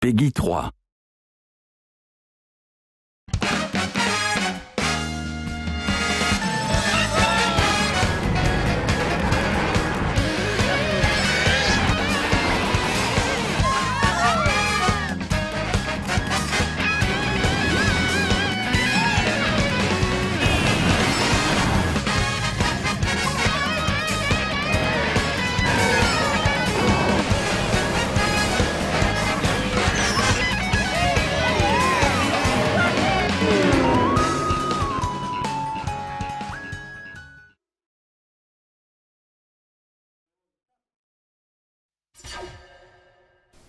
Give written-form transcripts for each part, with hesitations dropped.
Peggy 3.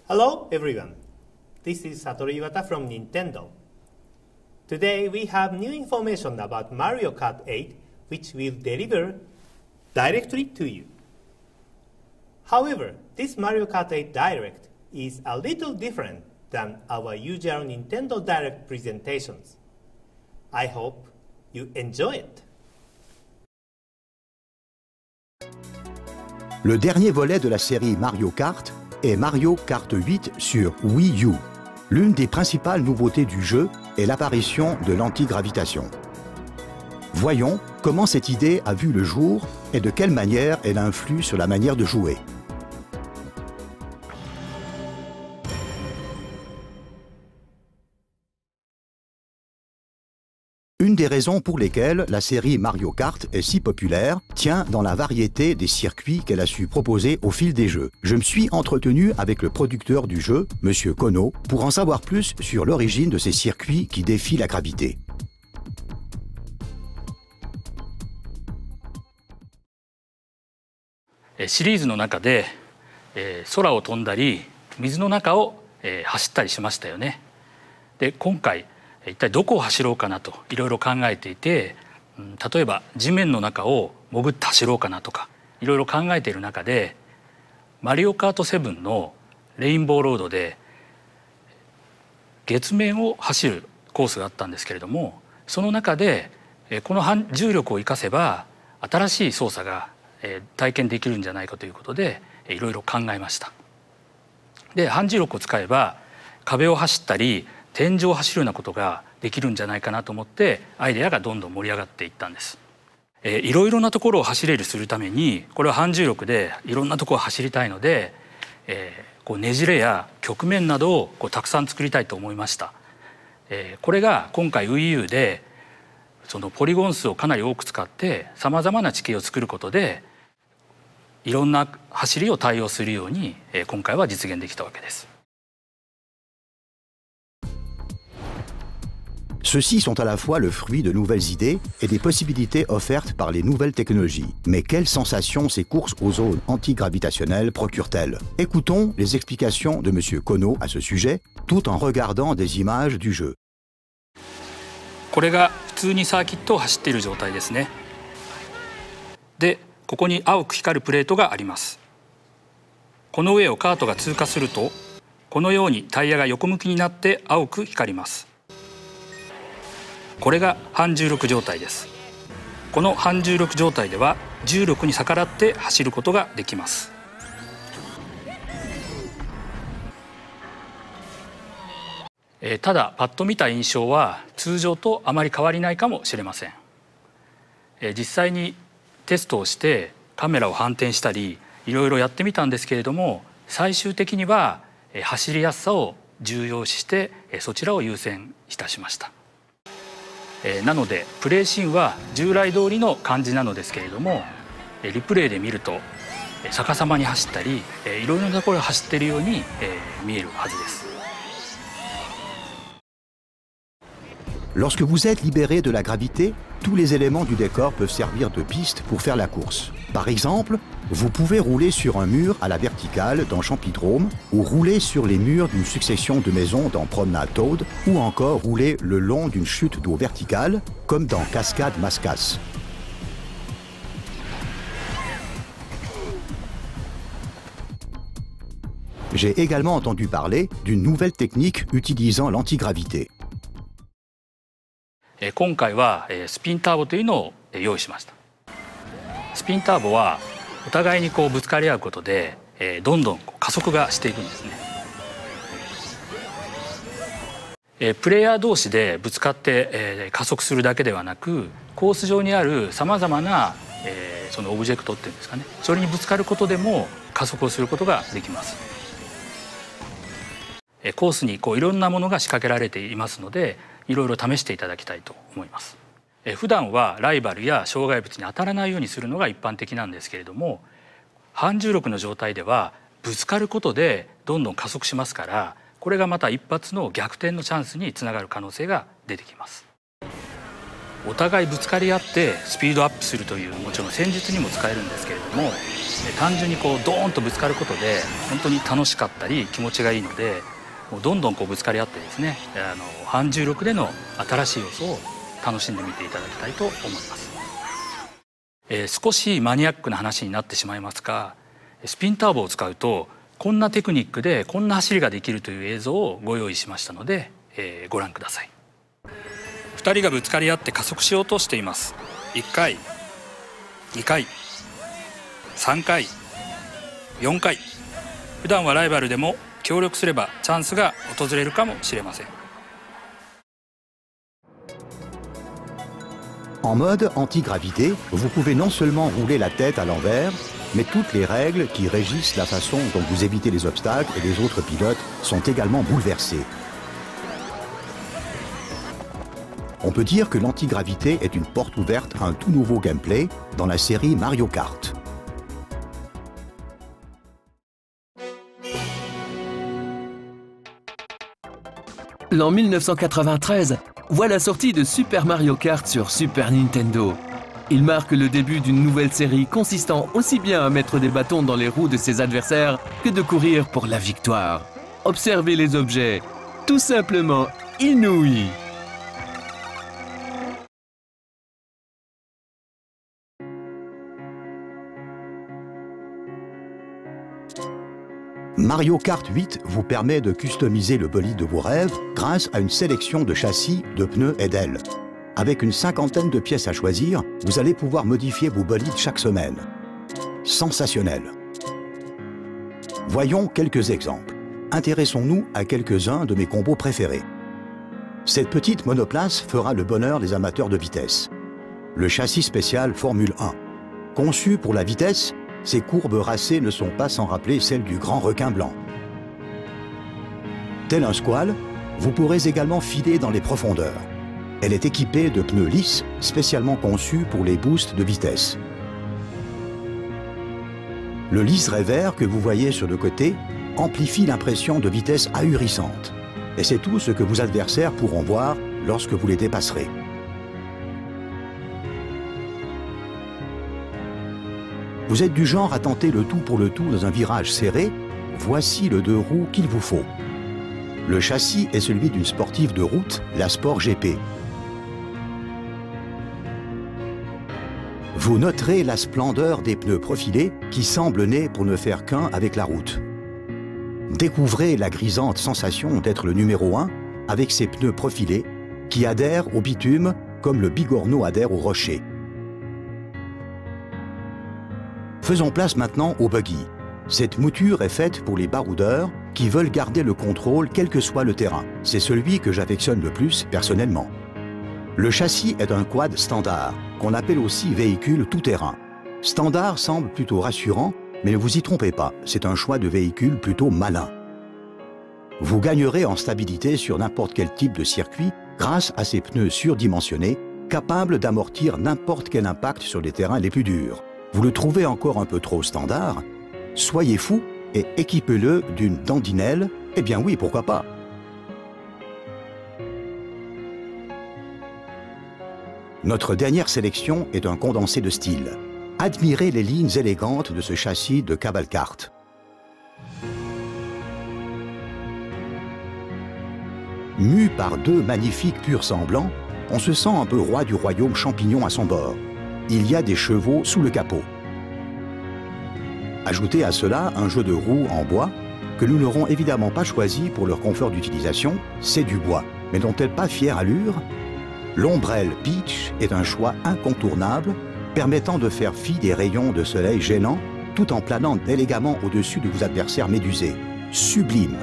Hello everyone, this is Satoru Iwata from Nintendo. Today we have new information about Mario Kart 8 which we'll deliver directly to you. However, this Mario Kart 8 Direct is a little different than our usual Nintendo Direct presentations. I hope you enjoy it. Le dernier volet de la série Mario Kart est Mario Kart 8 sur Wii U. L'une des principales nouveautés du jeu est l'apparition de l'antigravitation. Voyons comment cette idée a vu le jour et de quelle manière elle influe sur la manière de jouer. Une des raisons pour lesquelles la série Mario Kart est si populaire tient dans la variété des circuits qu'elle a su proposer au fil des jeux. Je me suis entretenu avec le producteur du jeu, M. Kono, pour en savoir plus sur l'origine de ces circuits qui défient la gravité. La série の中で空を飛んだり水の中を走ったりしましたよね。で、今回一体どこを走ろうかなといろいろ考えていて、例えば地面の中を潜って走ろうかなとかいろいろ考えている中で、マリオカート7のレインボーロードで月面を走るコースがあったんですけれども、その中でこの重力を生かせば新しい操作が体験できるんじゃないかということでいろいろ考えました。で、反重力を使えば壁を走ったり天井を走るようなことができるんじゃないかなと思ってアイデアがどんどん盛り上がっていったんです。いろいろなところを走れるするために、これは反重力でいろんなところを走りたいので、こうねじれや曲面などをたくさん作りたいと思いました。これが今回 Wii U でそのポリゴン数をかなり多く使ってさまざまな地形を作ることでいろんな走りを対応するように今回は実現できたわけです。Ceux-ci sont à la fois le fruit de nouvelles idées et des possibilités offertes par les nouvelles technologies. Mais quelles sensations ces courses aux zones antigravitationnelles procurent-elles? Écoutons les explications de M. Kono à ce sujet, tout en regardant des images du jeu. これが普通にサーキットを走っている状態ですね。で、ここに青く光るプレートがあります。この上をカートが通過すると、このようにタイヤが横向きになって青く光ります。これが反重力状態です。この反重力状態では重力に逆らって走ることができます。ただパッと見た印象は通常とあまり変わりないかもしれません。実際にテストをしてカメラを反転したりいろいろやってみたんですけれども、最終的には走りやすさを重要視してそちらを優先いたしました。なのでプレイシーンは従来通りの感じなのですけれども、リプレイで見ると逆さまに走ったりいろいろなところを走っているように見えるはずです。Lorsque vous êtes libéré de la gravité, tous les éléments du décor peuvent servir de piste pour faire la course. Par exemple, vous pouvez rouler sur un mur à la verticale dans Champidrome, ou rouler sur les murs d'une succession de maisons dans Promenade Toad, ou encore rouler le long d'une chute d'eau verticale, comme dans Cascade Mascas. J'ai également entendu parler d'une nouvelle technique utilisant l'antigravité. 今回はスピンターボというのを用意しました。スピンターボはお互いにこうぶつかり合うことでどんどん加速がしていくんですね。プレイヤー同士でぶつかって、加速するだけではなく、コース上にあるさまざまな、そのオブジェクトっていうんですかね、それにぶつかることでも加速をすることができます。コースにいろんなものが仕掛けられていますので、いろいろ試していただきたいと思います。普段はライバルや障害物に当たらないようにするのが一般的なんですけれども、反重力の状態ではぶつかることでどんどん加速しますから、これがまた一発の逆転のチャンスにつながる可能性が出てきます。お互いぶつかり合ってスピードアップするという、もちろん戦術にも使えるんですけれども、単純にドーンとぶつかることで本当に楽しかったり気持ちがいいので、もうどんどんぶつかり合ってですね、反重力での新しい要素を楽しんでみていただきたいと思います。少しマニアックな話になってしまいますが、スピンターボを使うとこんなテクニックでこんな走りができるという映像をご用意しましたので、ご覧ください。2人がぶつかり合って加速しようとしています。1回、2回、3回、4回。普段はライバルでも協力すればチャンスが訪れるかもしれません。En mode anti-gravité, vous pouvez non seulement rouler la tête à l'envers, mais toutes les règles qui régissent la façon dont vous évitez les obstacles et les autres pilotes sont également bouleversées. On peut dire que l'antigravité est une porte ouverte à un tout nouveau gameplay dans la série Mario Kart. L'an 1993 voit la sortie de Super Mario Kart sur Super Nintendo. Il marque le début d'une nouvelle série consistant aussi bien à mettre des bâtons dans les roues de ses adversaires que de courir pour la victoire. Observez les objets, tout simplement inouïs. Mario Kart 8 vous permet de customiser le bolide de vos rêves grâce à une sélection de châssis, de pneus et d'ailes. Avec une cinquantaine de pièces à choisir, vous allez pouvoir modifier vos bolides chaque semaine. Sensationnel. Voyons quelques exemples. Intéressons-nous à quelques-uns de mes combos préférés. Cette petite monoplace fera le bonheur des amateurs de vitesse. Le châssis spécial Formule 1. Conçu pour la vitesse, ces courbes racées ne sont pas sans rappeler celles du grand requin blanc. Tel un squale, vous pourrez également filer dans les profondeurs. Elle est équipée de pneus lisses, spécialement conçus pour les boosts de vitesse. Le liseré vert que vous voyez sur le côté amplifie l'impression de vitesse ahurissante. Et c'est tout ce que vos adversaires pourront voir lorsque vous les dépasserez. Vous êtes du genre à tenter le tout pour le tout dans un virage serré, voici le deux roues qu'il vous faut. Le châssis est celui d'une sportive de route, la Sport GP. Vous noterez la splendeur des pneus profilés qui semblent nés pour ne faire qu'un avec la route. Découvrez la grisante sensation d'être le numéro 1 avec ces pneus profilés qui adhèrent au bitume comme le bigorneau adhère au rocher. Faisons place maintenant au buggy. Cette mouture est faite pour les baroudeurs qui veulent garder le contrôle quel que soit le terrain. C'est celui que j'affectionne le plus personnellement. Le châssis est un quad standard, qu'on appelle aussi véhicule tout-terrain. Standard semble plutôt rassurant, mais ne vous y trompez pas, c'est un choix de véhicule plutôt malin. Vous gagnerez en stabilité sur n'importe quel type de circuit grâce à ces pneus surdimensionnés, capables d'amortir n'importe quel impact sur les terrains les plus durs. Vous le trouvez encore un peu trop standard? Soyez fou et équipez-le d'une dandinelle. Eh bien oui, pourquoi pas? Notre dernière sélection est un condensé de style. Admirez les lignes élégantes de ce châssis de Cavalcarte. Mu par deux magnifiques pur sang blancs, on se sent un peu roi du royaume champignon à son bord. Il y a des chevaux sous le capot. Ajoutez à cela un jeu de roues en bois que nous n'aurons évidemment pas choisi pour leur confort d'utilisation, c'est du bois, mais dont-elle pas fière allure? L'ombrelle Peach est un choix incontournable permettant de faire fi des rayons de soleil gênants tout en planant élégamment au-dessus de vos adversaires médusés. Sublime!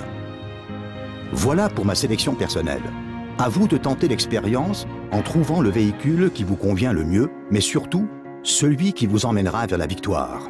Voilà pour ma sélection personnelle. À vous de tenter l'expérience en trouvant le véhicule qui vous convient le mieux, mais surtout, celui qui vous emmènera vers la victoire.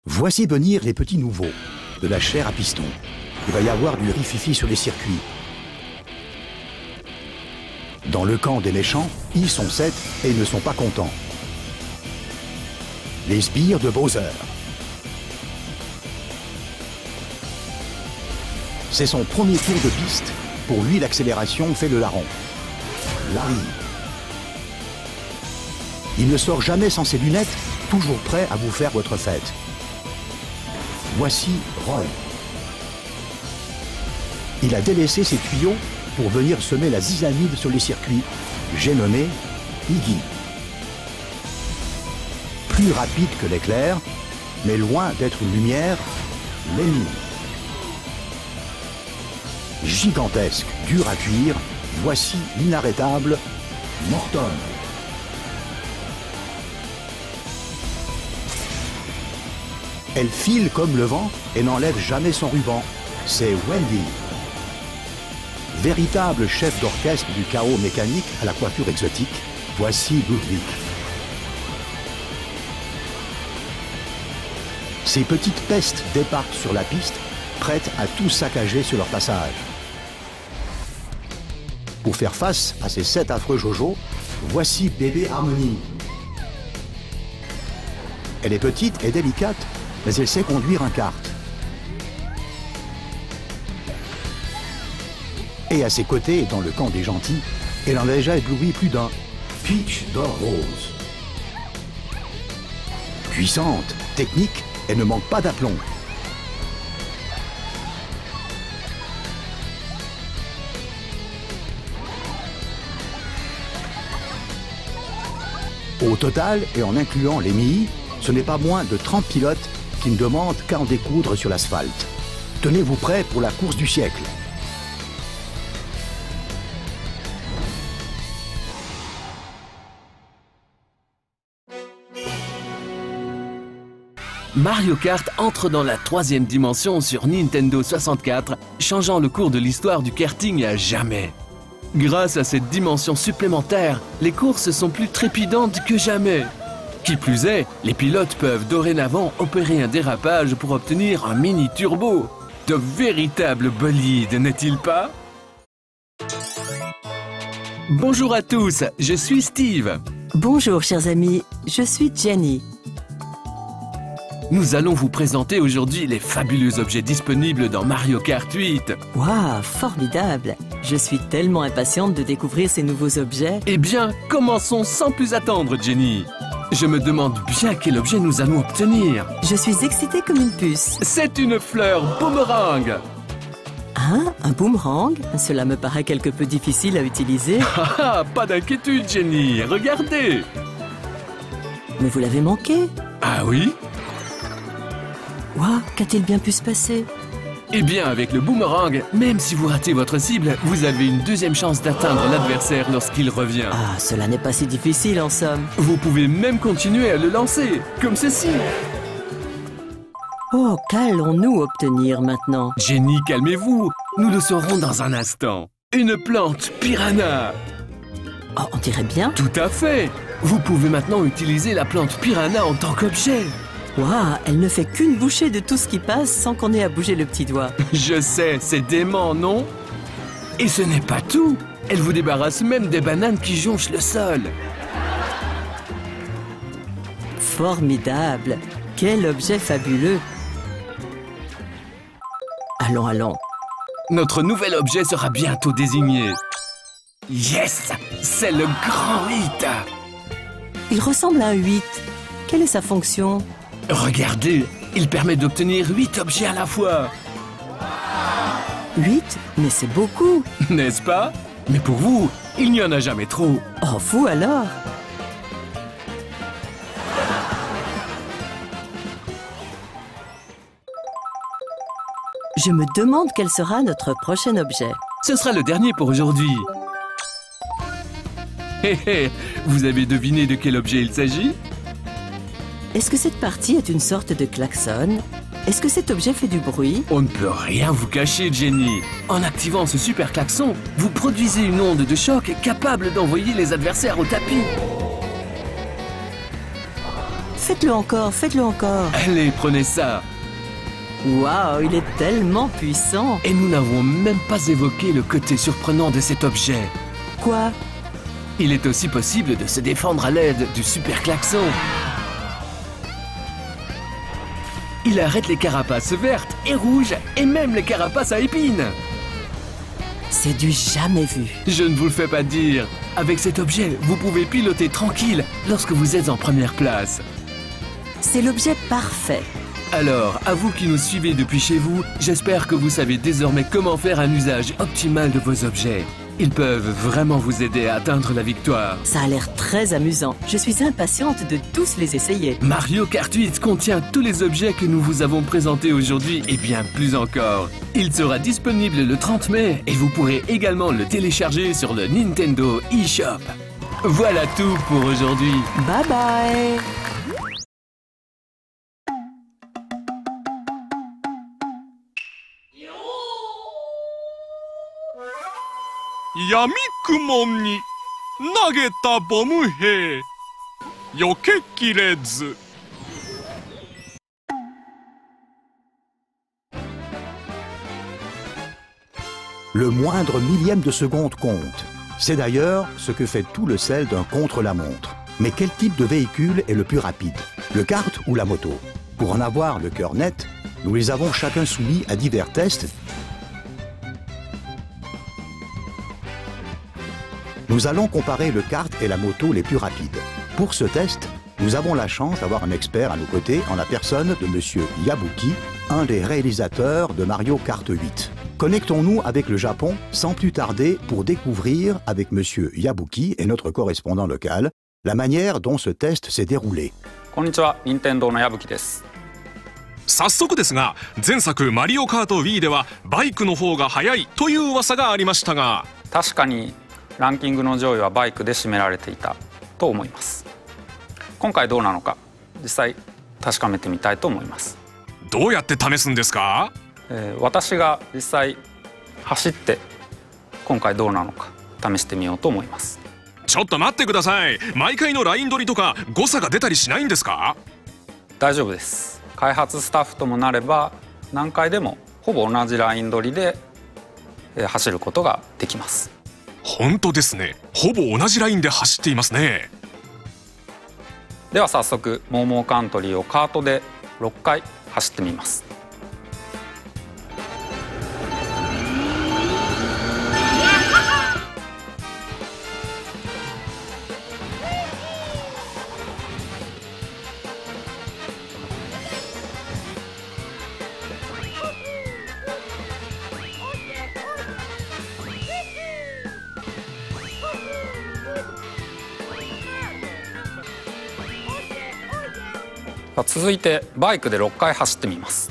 Voici venir les petits nouveaux, de la chair à piston. Il va y avoir du rififi sur les circuits. Dans le camp des méchants, ils sont 7 et ils ne sont pas contents. Les sbires de Bowser. C'est son premier tour de piste. Pour lui, l'accélération fait le larron. Larry. Il ne sort jamais sans ses lunettes, toujours prêt à vous faire votre fête. Voici Roy. Il a délaissé ses tuyaux pour venir semer la zizanide sur les circuits. J'ai nommé Iggy. Plus rapide que l'éclair, mais loin d'être une lumière, Lemmy. Gigantesque, dur à cuire, voici l'inarrêtable Morton. Elle file comme le vent et n'enlève jamais son ruban. C'est Wendy. Véritable chef d'orchestre du chaos mécanique à la coiffure exotique, voici Ludwig. Ces petites pestes débarquent sur la piste, prêtes à tout saccager sur leur passage. Pour faire face à ces 7 affreux Jojo, voici bébé Harmony. Elle est petite et délicate, mais elle sait conduire un kart. Et à ses côtés, dans le camp des gentils, elle en a déjà ébloui plus d'un. Peach d'or rose. Puissante, technique, elle ne manque pas d'aplomb. Au total, et en incluant les Mii, ce n'est pas moins de 30 pilotes qui ne demandent qu'à en découdre sur l'asphalte. Tenez-vous prêts pour la course du siècle. Mario Kart entre dans la 3e dimension sur Nintendo 64, changeant le cours de l'histoire du karting à jamais. Grâce à cette dimension supplémentaire, les courses sont plus trépidantes que jamais. Qui plus est, les pilotes peuvent dorénavant opérer un dérapage pour obtenir un mini turbo. De véritables bolides, n'est-il pas? Bonjour à tous, je suis Steve. Bonjour chers amis, je suis Jenny. Nous allons vous présenter aujourd'hui les fabuleux objets disponibles dans Mario Kart 8. Waouh, formidable! Je suis tellement impatiente de découvrir ces nouveaux objets. Eh bien, commençons sans plus attendre, Jenny. Je me demande bien quel objet nous allons obtenir. Je suis excitée comme une puce. C'est une fleur boomerang. Hein? Un boomerang? Cela me paraît quelque peu difficile à utiliser. Ah, pas d'inquiétude, Jenny. Regardez. Mais vous l'avez manqué. Ah oui? Waouh, qu'a-t-il bien pu se passer? Eh bien, avec le boomerang, même si vous ratez votre cible, vous avez une deuxième chance d'atteindre l'adversaire lorsqu'il revient. Ah, cela n'est pas si difficile en somme. Vous pouvez même continuer à le lancer, comme ceci. Oh, qu'allons-nous obtenir maintenant? Jenny, calmez-vous. Nous le saurons dans un instant. Une plante piranha. Oh, on dirait bien. Tout à fait. Vous pouvez maintenant utiliser la plante piranha en tant qu'objet. Waouh, elle ne fait qu'une bouchée de tout ce qui passe sans qu'on ait à bouger le petit doigt. Je sais, c'est dément, non? Et ce n'est pas tout. Elle vous débarrasse même des bananes qui jonchent le sol. Formidable! Quel objet fabuleux! Allons, allons. Notre nouvel objet sera bientôt désigné. Yes! C'est le grand 8! Il ressemble à un 8. Quelle est sa fonction? Regardez, il permet d'obtenir 8 objets à la fois. 8? Mais c'est beaucoup! N'est-ce pas? Mais pour vous, il n'y en a jamais trop. Oh, vous alors? Je me demande quel sera notre prochain objet. Ce sera le dernier pour aujourd'hui. Hé hé, vous avez deviné de quel objet il s'agit? Est-ce que cette partie est une sorte de klaxon? Est-ce que cet objet fait du bruit? On ne peut rien vous cacher, Jenny. En activant ce super klaxon, vous produisez une onde de choc capable d'envoyer les adversaires au tapis. Faites-le encore, faites-le encore. Allez, prenez ça. Waouh, il est tellement puissant. Et nous n'avons même pas évoqué le côté surprenant de cet objet. Quoi? Il est aussi possible de se défendre à l'aide du super klaxon. Il arrête les carapaces vertes et rouges et même les carapaces à épines. C'est du jamais vu. Je ne vous le fais pas dire. Avec cet objet, vous pouvez piloter tranquille lorsque vous êtes en première place. C'est l'objet parfait. Alors, à vous qui nous suivez depuis chez vous, j'espère que vous savez désormais comment faire un usage optimal de vos objets. Ils peuvent vraiment vous aider à atteindre la victoire. Ça a l'air très amusant. Je suis impatiente de tous les essayer. Mario Kart 8 contient tous les objets que nous vous avons présentés aujourd'hui et bien plus encore. Il sera disponible le 30 mai et vous pourrez également le télécharger sur le Nintendo eShop. Voilà tout pour aujourd'hui. Bye bye. Le moindre millième de seconde compte. C'est d'ailleurs ce que fait tout le sel d'un contre-la-montre. Mais quel type de véhicule est le plus rapide? Le kart ou la moto? Pour en avoir le cœur net, nous les avons chacun soumis à divers tests. Nous allons comparer le kart et la moto les plus rapides. Pour ce test, nous avons la chance d'avoir un expert à nos côtés en la personne de Monsieur Yabuki, un des réalisateurs de Mario Kart 8. Connectons-nous avec le Japon sans plus tarder pour découvrir avec Monsieur Yabuki et notre correspondant local la manière dont ce test s'est déroulé. こんにちは、任天堂の矢吹です。早速ですが、前作マリオカート Wii ではバイクの方が速いという噂がありましたが、確かにランキングの上位はバイクで占められていたと思います。今回どうなのか、実際確かめてみたいと思います。どうやって試すんですか？私が実際走って今回どうなのか試してみようと思います。ちょっと待ってください。毎回のライン取りとか誤差が出たりしないんですか？大丈夫です。開発スタッフともなれば何回でもほぼ同じライン取りで走ることができます。本当ですね。ほぼ同じラインで走っていますね。では早速モーモーカントリーをカートで6回走ってみます。続いてバイクで6回走ってみます。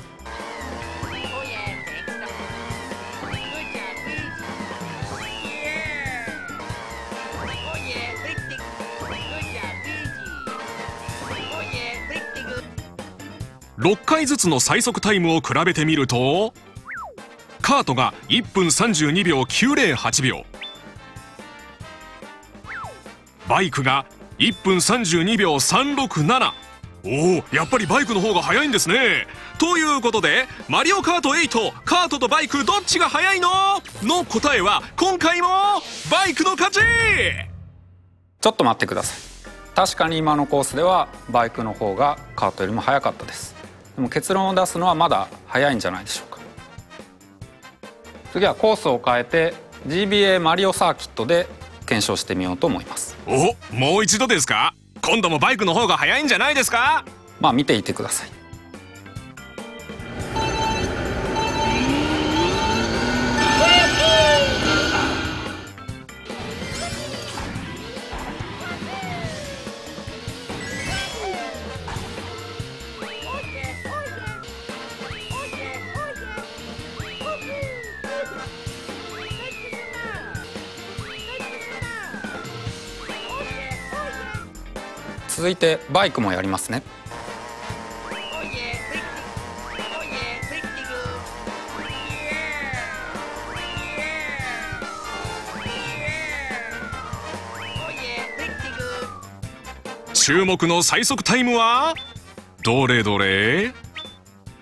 6回ずつの最速タイムを比べてみると、カートが1分32秒908秒、バイクが1分32秒367。おお、やっぱりバイクの方が速いんですね。ということでマリオカート8、カートとバイクどっちが速いの？の答えは今回もバイクの勝ち。ちょっと待ってください。確かに今のコースではバイクの方がカートよりも速かったです。でも結論を出すのはまだ早いんじゃないでしょうか。次はコースを変えて GBA マリオサーキットで検証してみようと思います。お、もう一度ですか？今度もバイクの方が速いんじゃないですか？まあ見ていてください。続いてバイクもやりますね。注目の最速タイムはどれどれ。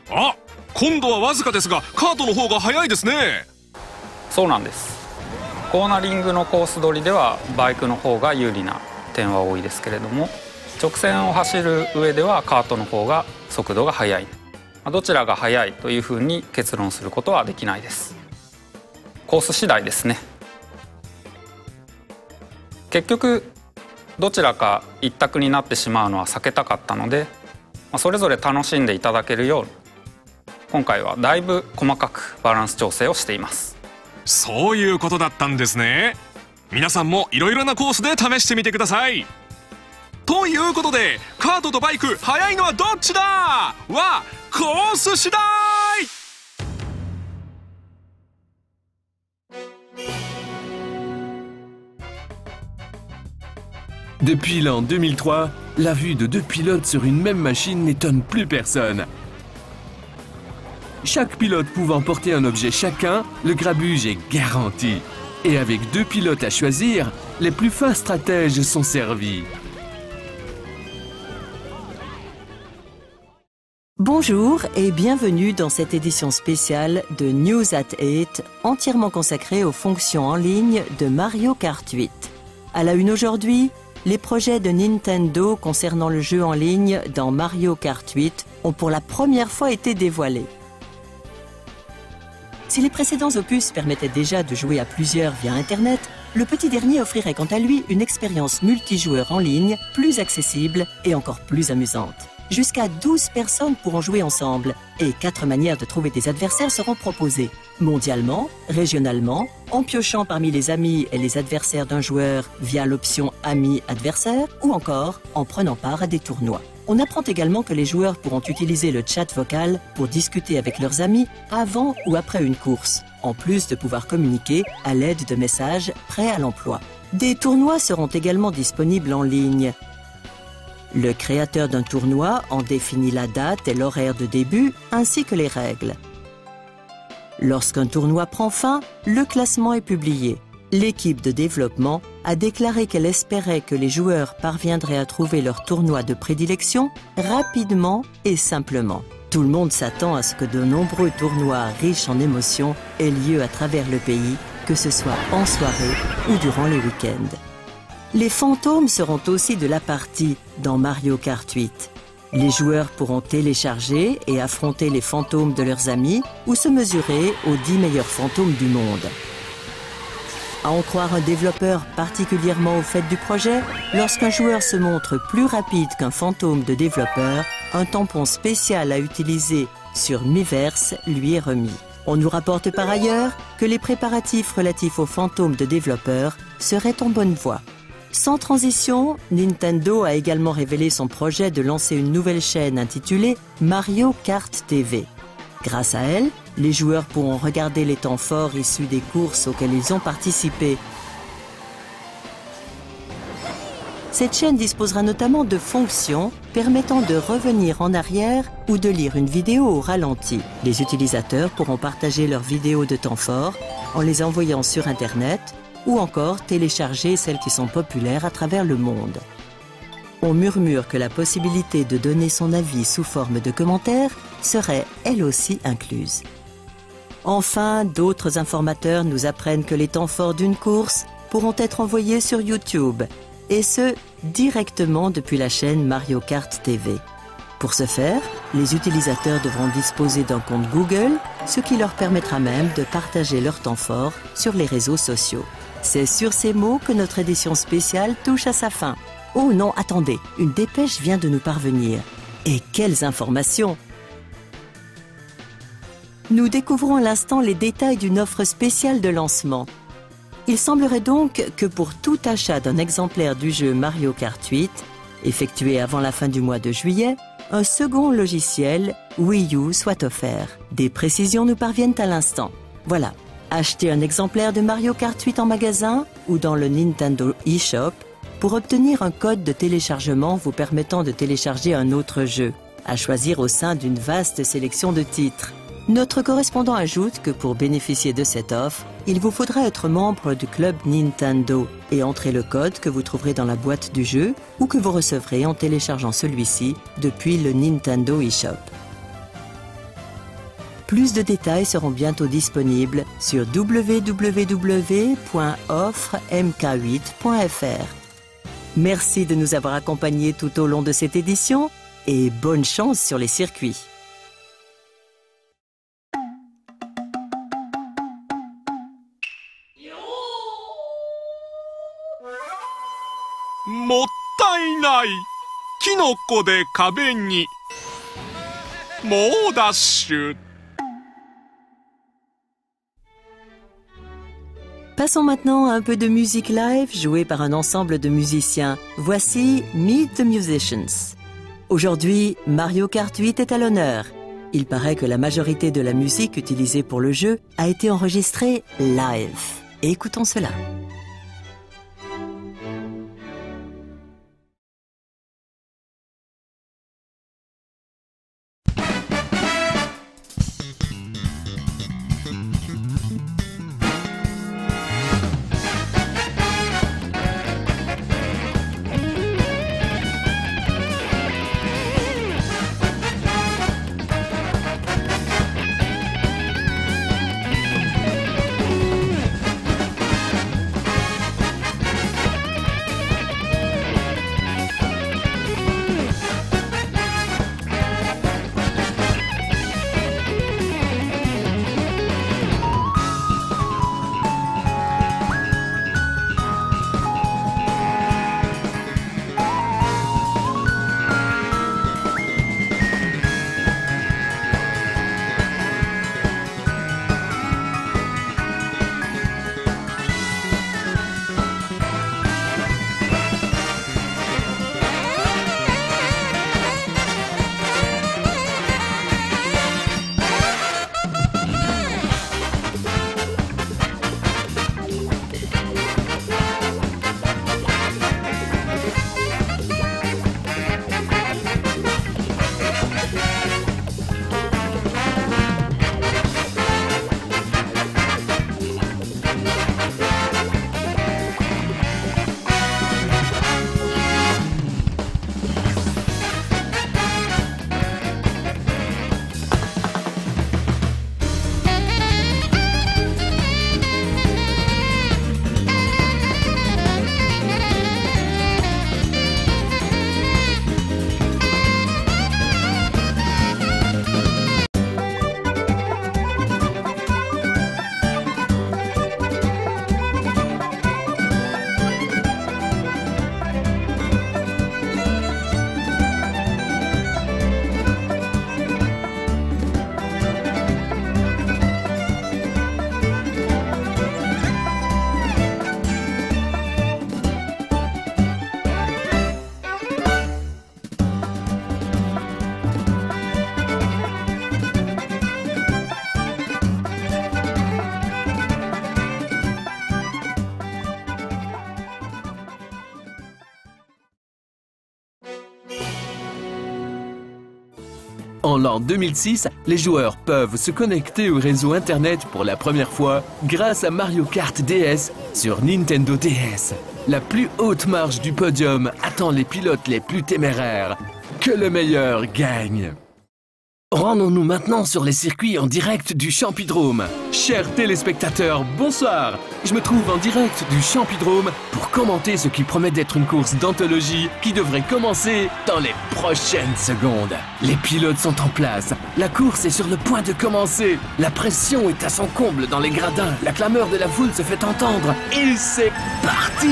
あ、今度はわずかですがカートの方が速いですね。そうなんです。コーナリングのコース取りではバイクの方が有利な点は多いですけれども、直線を走る上ではカートの方が速度が速い。どちらが速いというふうに結論することはできないです。コース次第ですね。結局どちらか一択になってしまうのは避けたかったので、それぞれ楽しんでいただけるように今回はだいぶ細かくバランス調整をしています。そういうことだったんですね。皆さんもいろいろなコースで試してみてください。ということでカートとバイク速いのはどっちだはコース次第。Depuis l'an 2003, la vue de deux pilotes sur une même machine n'étonne plus personne. Chaque pilote pouvant porter un objet chacun, le grabuge est garanti. Et avec deux pilotes à choisir, les plus fins stratèges sont servis. Bonjour et bienvenue dans cette édition spéciale de News at 8, entièrement consacrée aux fonctions en ligne de Mario Kart 8. À la une aujourd'hui, les projets de Nintendo concernant le jeu en ligne dans Mario Kart 8 ont pour la première fois été dévoilés. Si les précédents opus permettaient déjà de jouer à plusieurs via Internet, le petit dernier offrirait quant à lui une expérience multijoueur en ligne plus accessible et encore plus amusante. Jusqu'à 12 personnes pourront jouer ensemble et 4 manières de trouver des adversaires seront proposées. Mondialement, régionalement, en piochant parmi les amis et les adversaires d'un joueur via l'option Amis-adversaires ou encore en prenant part à des tournois. On apprend également que les joueurs pourront utiliser le chat vocal pour discuter avec leurs amis avant ou après une course, en plus de pouvoir communiquer à l'aide de messages prêts à l'emploi. Des tournois seront également disponibles en ligne. Le créateur d'un tournoi en définit la date et l'horaire de début, ainsi que les règles. Lorsqu'un tournoi prend fin, le classement est publié. L'équipe de développement a déclaré qu'elle espérait que les joueurs parviendraient à trouver leur tournoi de prédilection rapidement et simplement. Tout le monde s'attend à ce que de nombreux tournois riches en émotions aient lieu à travers le pays, que ce soit en soirée ou durant les week-ends. Les fantômes seront aussi de la partie dans Mario Kart 8. Les joueurs pourront télécharger et affronter les fantômes de leurs amis ou se mesurer aux 10 meilleurs fantômes du monde. À en croire un développeur particulièrement au fait du projet, lorsqu'un joueur se montre plus rapide qu'un fantôme de développeur, un tampon spécial à utiliser sur Miiverse lui est remis. On nous rapporte par ailleurs que les préparatifs relatifs aux fantômes de développeurs seraient en bonne voie. Sans transition, Nintendo a également révélé son projet de lancer une nouvelle chaîne intitulée Mario Kart TV. Grâce à elle, les joueurs pourront regarder les temps forts issus des courses auxquelles ils ont participé. Cette chaîne disposera notamment de fonctions permettant de revenir en arrière ou de lire une vidéo au ralenti. Les utilisateurs pourront partager leurs vidéos de temps forts en les envoyant sur Internet ou encore télécharger celles qui sont populaires à travers le monde. On murmure que la possibilité de donner son avis sous forme de commentaires serait elle aussi incluse. Enfin, d'autres informateurs nous apprennent que les temps forts d'une course pourront être envoyés sur YouTube, et ce, directement depuis la chaîne Mario Kart TV. Pour ce faire, les utilisateurs devront disposer d'un compte Google, ce qui leur permettra même de partager leur temps fort sur les réseaux sociaux. C'est sur ces mots que notre édition spéciale touche à sa fin. Oh non, attendez, une dépêche vient de nous parvenir. Et quelles informations! Nous découvrons à l'instant les détails d'une offre spéciale de lancement. Il semblerait donc que pour tout achat d'un exemplaire du jeu Mario Kart 8, effectué avant la fin du mois de juillet, un second logiciel Wii U soit offert. Des précisions nous parviennent à l'instant. Voilà. Acheter un exemplaire de Mario Kart 8 en magasin ou dans le Nintendo eShop pour obtenir un code de téléchargement vous permettant de télécharger un autre jeu, à choisir au sein d'une vaste sélection de titres. Notre correspondant ajoute que pour bénéficier de cette offre, il vous faudra être membre du club Nintendo et entrer le code que vous trouverez dans la boîte du jeu ou que vous recevrez en téléchargeant celui-ci depuis le Nintendo eShop. Plus de détails seront bientôt disponibles sur www.offremk8.fr. Merci de nous avoir accompagnés tout au long de cette édition et bonne chance sur les circuits.もったいない。キノコで壁に。猛ダッシュ。Passons maintenant à un peu de musique live jouée par un ensemble de musiciens. Voici Meet the Musicians. Aujourd'hui, Mario Kart 8 est à l'honneur. Il paraît que la majorité de la musique utilisée pour le jeu a été enregistrée live. Écoutons cela. En l'an 2006, les joueurs peuvent se connecter au réseau Internet pour la première fois grâce à Mario Kart DS sur Nintendo DS. La plus haute marche du podium attend les pilotes les plus téméraires. Que le meilleur gagne! Rendons-nous maintenant sur les circuits en direct du Champidrome. Chers téléspectateurs, bonsoir! Je me trouve en direct du Champidrome pour commenter ce qui promet d'être une course d'anthologie qui devrait commencer dans les prochaines secondes. Les pilotes sont en place, la course est sur le point de commencer, la pression est à son comble dans les gradins, la clameur de la foule se fait entendre et c'est parti!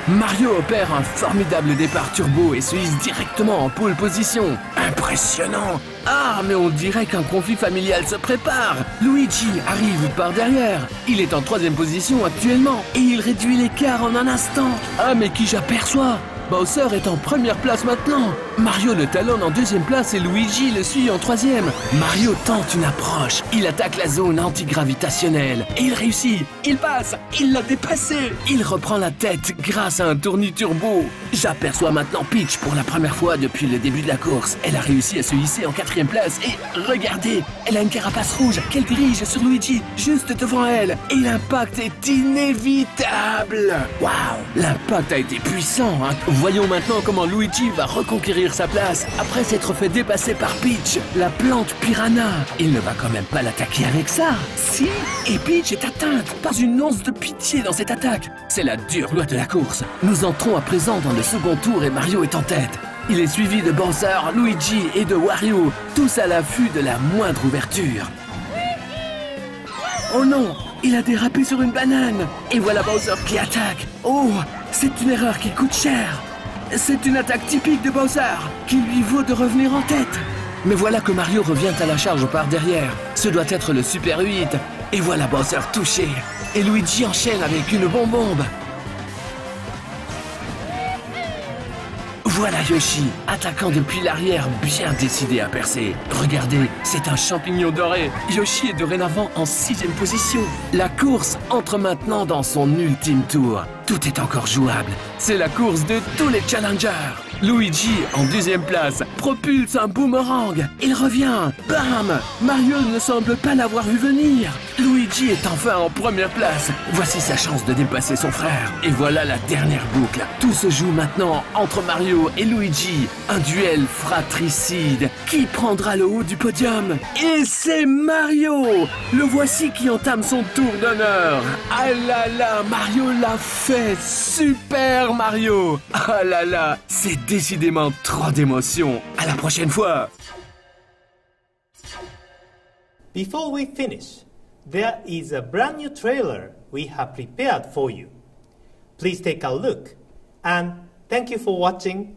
Mario opère un formidable départ turbo et se hisse directement en pole position. Impressionnant! Ah, mais on dirait qu'un conflit familial se prépare. Luigi arrive par derrière. Il est en 3e position actuellement et il réduit l'écart en un instant. Ah, mais qui j'aperçois? Bowser est en première place maintenant. Mario le talonne en deuxième place et Luigi le suit en troisième. Mario tente une approche. Il attaque la zone antigravitationnelle. Et il réussit. Il passe. Il l'a dépassé. Il reprend la tête grâce à un tournis turbo. J'aperçois maintenant Peach pour la première fois depuis le début de la course. Elle a réussi à se hisser en quatrième place. Et regardez, elle a une carapace rouge qu'elle dirige sur Luigi, juste devant elle. Et l'impact est inévitable. Waouh, l'impact a été puissant, hein. Voyons maintenant comment Luigi va reconquérir sa place après s'être fait dépasser par Peach, la plante piranha. Il ne va quand même pas l'attaquer avec ça. Si, et Peach est atteinte. Pas une once de pitié dans cette attaque. C'est la dure loi de la course. Nous entrons à présent dans le second tour et Mario est en tête. Il est suivi de Bowser, Luigi et de Wario, tous à l'affût de la moindre ouverture. Oh non, il a dérapé sur une banane. Et voilà Bowser qui attaque. Oh, c'est une erreur qui coûte cher. C'est une attaque typique de Bowser, qui lui vaut de revenir en tête. Mais voilà que Mario revient à la charge par derrière. Ce doit être le Super 8. Et voilà Bowser touché. Et Luigi enchaîne avec une bombe. Voilà Yoshi, attaquant depuis l'arrière, bien décidé à percer. Regardez, c'est un champignon doré. Yoshi est dorénavant en 6e position. La course entre maintenant dans son ultime tour. Tout est encore jouable. C'est la course de tous les challengers. Luigi, en 2e place, propulse un boomerang. Il revient. Bam! Mario ne semble pas l'avoir vu venir. Luigi est enfin en 1re place. Voici sa chance de dépasser son frère. Et voilà la dernière boucle. Tout se joue maintenant entre Mario et Luigi. Un duel fratricide. Qui prendra le haut du podium? Et c'est Mario! Le voici qui entame son tour d'honneur. Ah là là, Mario l'a fait! Super Mario! Ah là là, c'est décidément trop d'émotions. À la prochaine fois! Before we finish, there is a brand new trailer we have prepared for you. Please take a look and thank you for watching.